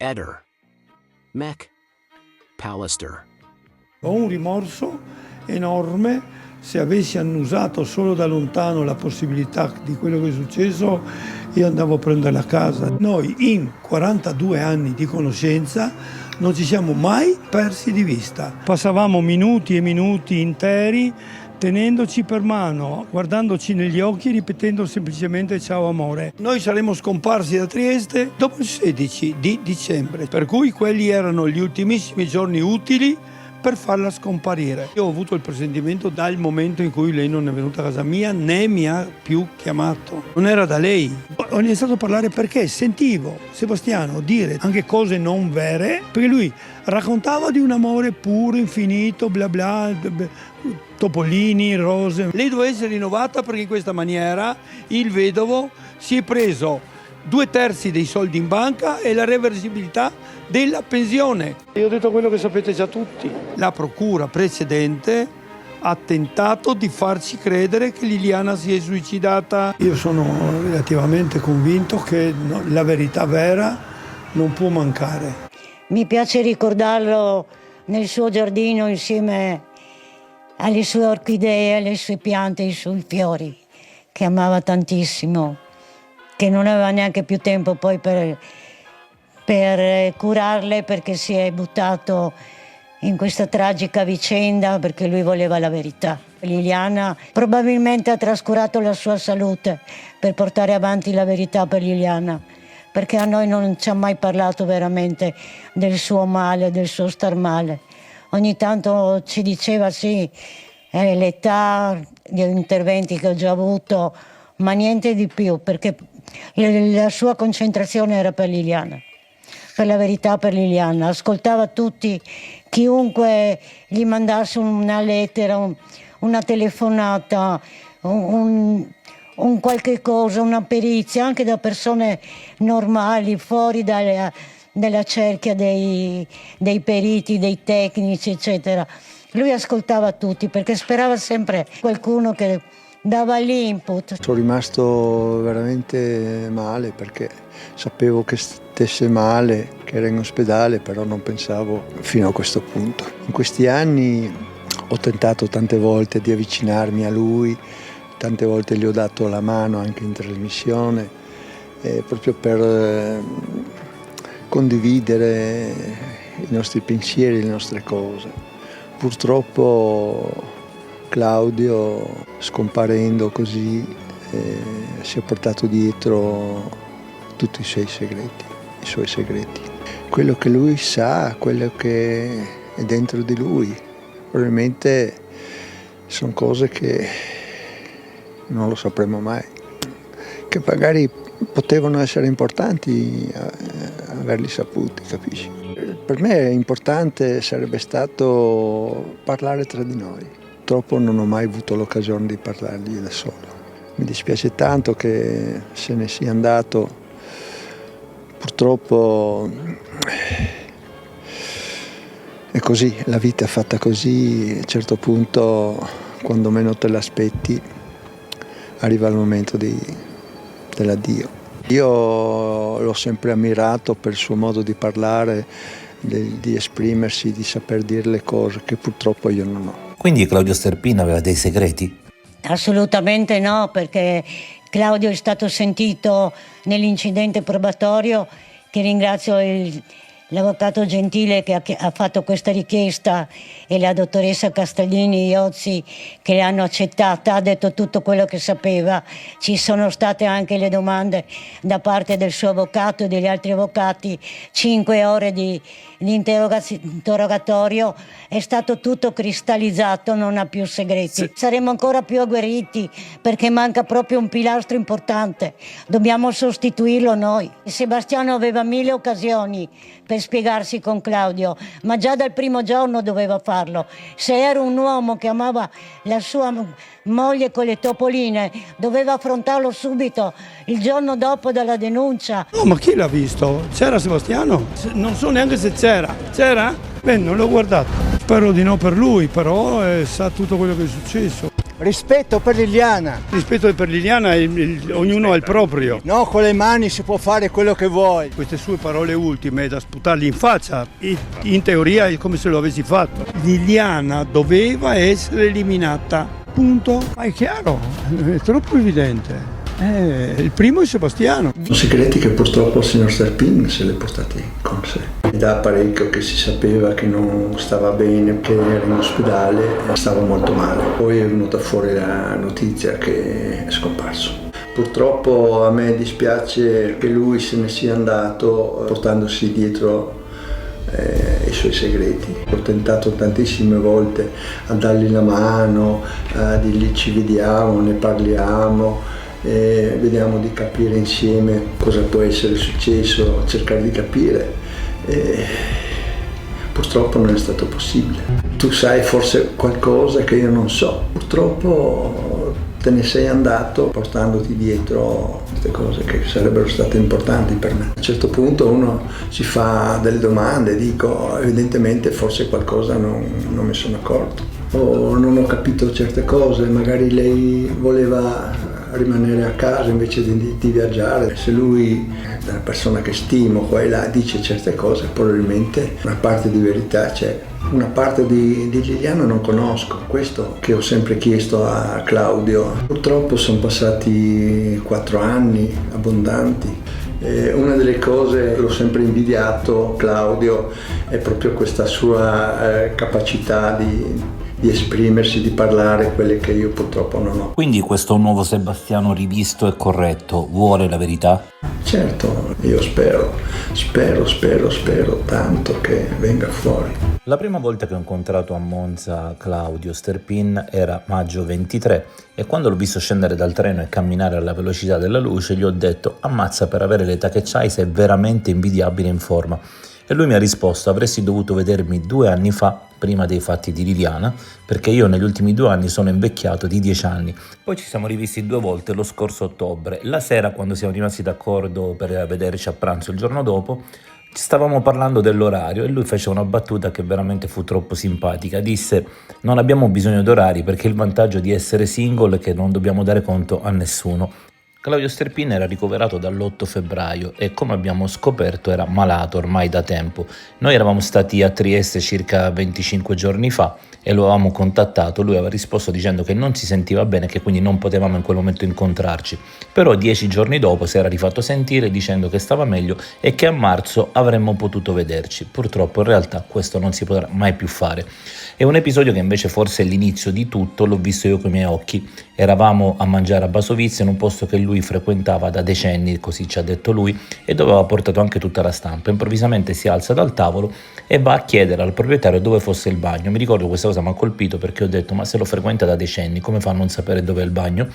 Eder, Mech, Pallister. Ho un rimorso enorme. Se avessi annusato solo da lontano la possibilità di quello che è successo, io andavo a prenderla a casa. Noi in 42 anni di conoscenza non ci siamo mai persi di vista. Passavamo minuti e minuti interi tenendoci per mano, guardandoci negli occhi, ripetendo semplicemente ciao amore. Noi saremmo scomparsi da Trieste dopo il 16 di dicembre, per cui quelli erano gli ultimissimi giorni utili per farla scomparire. Io ho avuto il presentimento dal momento in cui lei non è venuta a casa mia, né mi ha più chiamato. Non era da lei. Ho iniziato a parlare perché sentivo Sebastiano dire anche cose non vere, perché lui raccontava di un amore puro, infinito, bla bla, topolini, rose. Lei doveva essere rinnovata perché in questa maniera il vedovo si è preso 2/3 dei soldi in banca e la reversibilità della pensione. Io ho detto quello che sapete già tutti. La procura precedente ha tentato di farci credere che Liliana si è suicidata. Io sono relativamente convinto che la verità vera non può mancare. Mi piace ricordarlo nel suo giardino insieme alle sue orchidee, alle sue piante, ai suoi fiori, che amava tantissimo, che non aveva neanche più tempo poi per curarle, perché si è buttato in questa tragica vicenda perché lui voleva la verità. Liliana probabilmente ha trascurato la sua salute per portare avanti la verità per Liliana, perché a noi non ci ha mai parlato veramente del suo male, del suo star male. Ogni tanto ci diceva sì, è l'età, gli interventi che ho già avuto, ma niente di più, perché la sua concentrazione era per Liliana, per la verità, per Liliana. Ascoltava tutti, chiunque gli mandasse una lettera, una telefonata, un qualche cosa, una perizia, anche da persone normali, fuori dalla cerchia dei periti, dei tecnici, eccetera. Lui ascoltava tutti perché sperava sempre qualcuno che dava l'input. Sono rimasto veramente male perché sapevo che stesse male, che era in ospedale, però non pensavo fino a questo punto. In questi anni ho tentato tante volte di avvicinarmi a lui, tante volte gli ho dato la mano anche in trasmissione, proprio per condividere i nostri pensieri, le nostre cose. Purtroppo Claudio, scomparendo così, si è portato dietro tutti i suoi segreti. Quello che lui sa, quello che è dentro di lui, probabilmente sono cose che non lo sapremo mai, che magari potevano essere importanti averli saputi, capisci? Per me è importante sarebbe stato parlare tra di noi. Purtroppo non ho mai avuto l'occasione di parlargli da solo. Mi dispiace tanto che se ne sia andato. Purtroppo è così, la vita è fatta così. A un certo punto, quando meno te l'aspetti, arriva il momento dell'addio. Io l'ho sempre ammirato per il suo modo di parlare, di esprimersi, di saper dire le cose che purtroppo io non ho. Quindi Claudio Sterpin aveva dei segreti? Assolutamente no, perché Claudio è stato sentito nell'incidente probatorio, che ringrazio l'avvocato Gentile che ha fatto questa richiesta e la dottoressa Castellini Iozzi che l'hanno accettata, ha detto tutto quello che sapeva. Ci sono state anche le domande da parte del suo avvocato e degli altri avvocati, 5 ore di interrogatorio, è stato tutto cristallizzato, non ha più segreti. Sì. Saremo ancora più agguerriti perché manca proprio un pilastro importante, dobbiamo sostituirlo noi. Sebastiano aveva 1000 occasioni per spiegarsi con Claudio, ma già dal primo giorno doveva farlo. Se era un uomo che amava la sua moglie con le topoline, doveva affrontarlo subito, il giorno dopo della denuncia. No, ma chi l'ha visto? C'era Sebastiano? Non so neanche se c'era. C'era? Beh, non l'ho guardato. Spero di no per lui, però sa tutto quello che è successo. Rispetto per Liliana. Rispetto per Liliana, ognuno ha il proprio. No, con le mani si può fare quello che vuoi. Queste sue parole ultime da sputargli in faccia, in teoria è come se lo avessi fatto. Liliana doveva essere eliminata, punto. Ma è chiaro, è troppo evidente. Il primo è Sebastiano. Sono segreti che purtroppo il signor Sterpin se li è portati con sé. Da parecchio che si sapeva che non stava bene, che era in ospedale, stava molto male. Poi è venuta fuori la notizia che è scomparso. Purtroppo a me dispiace che lui se ne sia andato portandosi dietro i suoi segreti. Ho tentato tantissime volte a dargli la mano, a dirgli ci vediamo, ne parliamo. E vediamo di capire insieme cosa può essere successo, cercare di capire. Purtroppo non è stato possibile. Tu sai forse qualcosa che io non so. Purtroppo te ne sei andato portandoti dietro queste cose che sarebbero state importanti per me. A un certo punto uno si fa delle domande, dico evidentemente forse qualcosa non me sono accorto o non ho capito certe cose, magari lei voleva rimanere a casa invece di viaggiare. Se lui è una persona che stimo qua e là, dice certe cose, probabilmente una parte di verità c'è. Una parte di Liliana non conosco, questo che ho sempre chiesto a Claudio. Purtroppo sono passati 4 anni abbondanti. Una delle cose che l'ho sempre invidiato Claudio è proprio questa sua capacità di esprimersi, di parlare quelle che io purtroppo non ho. Quindi questo nuovo Sebastiano rivisto e corretto vuole la verità? Certo, io spero tanto che venga fuori. La prima volta che ho incontrato a Monza Claudio Sterpin era maggio 23 e quando l'ho visto scendere dal treno e camminare alla velocità della luce gli ho detto: ammazza, per avere l'età che c'hai sei veramente invidiabile in forma. E lui mi ha risposto: avresti dovuto vedermi 2 anni fa, prima dei fatti di Liliana, perché io negli ultimi 2 anni sono invecchiato di 10 anni. Poi ci siamo rivisti 2 volte lo scorso ottobre. La sera, quando siamo rimasti d'accordo per vederci a pranzo il giorno dopo, stavamo parlando dell'orario e lui fece una battuta che veramente fu troppo simpatica. Disse: non abbiamo bisogno di orari perché il vantaggio di essere single è che non dobbiamo dare conto a nessuno. Claudio Sterpin era ricoverato dall'8 febbraio e, come abbiamo scoperto, era malato ormai da tempo. Noi eravamo stati a Trieste circa 25 giorni fa e lo avevamo contattato. Lui aveva risposto dicendo che non si sentiva bene e che quindi non potevamo in quel momento incontrarci. Però 10 giorni dopo si era rifatto sentire dicendo che stava meglio e che a marzo avremmo potuto vederci. Purtroppo in realtà questo non si potrà mai più fare. È un episodio che invece forse è l'inizio di tutto, l'ho visto io con i miei occhi. Eravamo a mangiare a Basovizza in un posto che lui frequentava da decenni, così ci ha detto lui, e dove aveva portato anche tutta la stampa. Improvvisamente si alza dal tavolo e va a chiedere al proprietario dove fosse il bagno. Mi ricordo questa cosa mi ha colpito perché ho detto: ma se lo frequenta da decenni, come fa a non sapere dove è il bagno?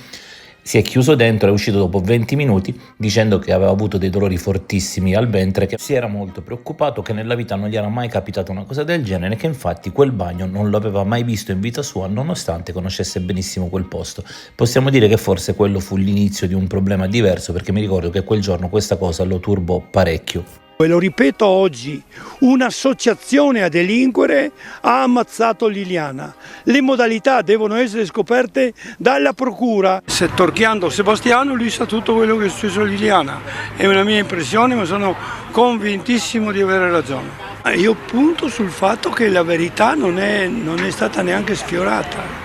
Si è chiuso dentro, è uscito dopo 20 minuti dicendo che aveva avuto dei dolori fortissimi al ventre, che si era molto preoccupato, che nella vita non gli era mai capitata una cosa del genere, che infatti quel bagno non lo aveva mai visto in vita sua nonostante conoscesse benissimo quel posto. Possiamo dire che forse quello fu l'inizio di un problema diverso, perché mi ricordo che quel giorno questa cosa lo turbò parecchio. E lo ripeto oggi, un'associazione a delinquere ha ammazzato Liliana. Le modalità devono essere scoperte dalla procura. Se torchiando Sebastiano, lui sa tutto quello che è successo a Liliana. È una mia impressione, ma sono convintissimo di avere ragione. Io punto sul fatto che la verità non è stata neanche sfiorata.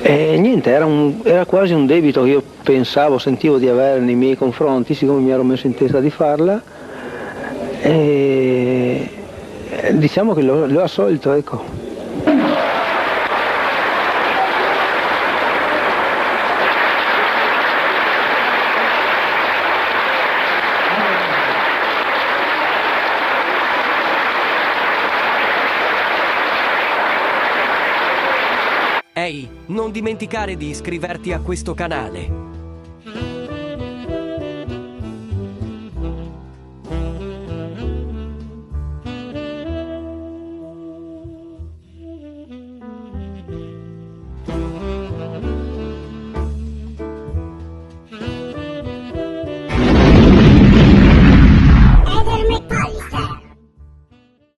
E niente, era quasi un debito che io sentivo di avere nei miei confronti, siccome mi ero messo in testa di farla, e diciamo che l'ho assolto, ecco. Ehi, Non dimenticare di iscriverti a questo canale.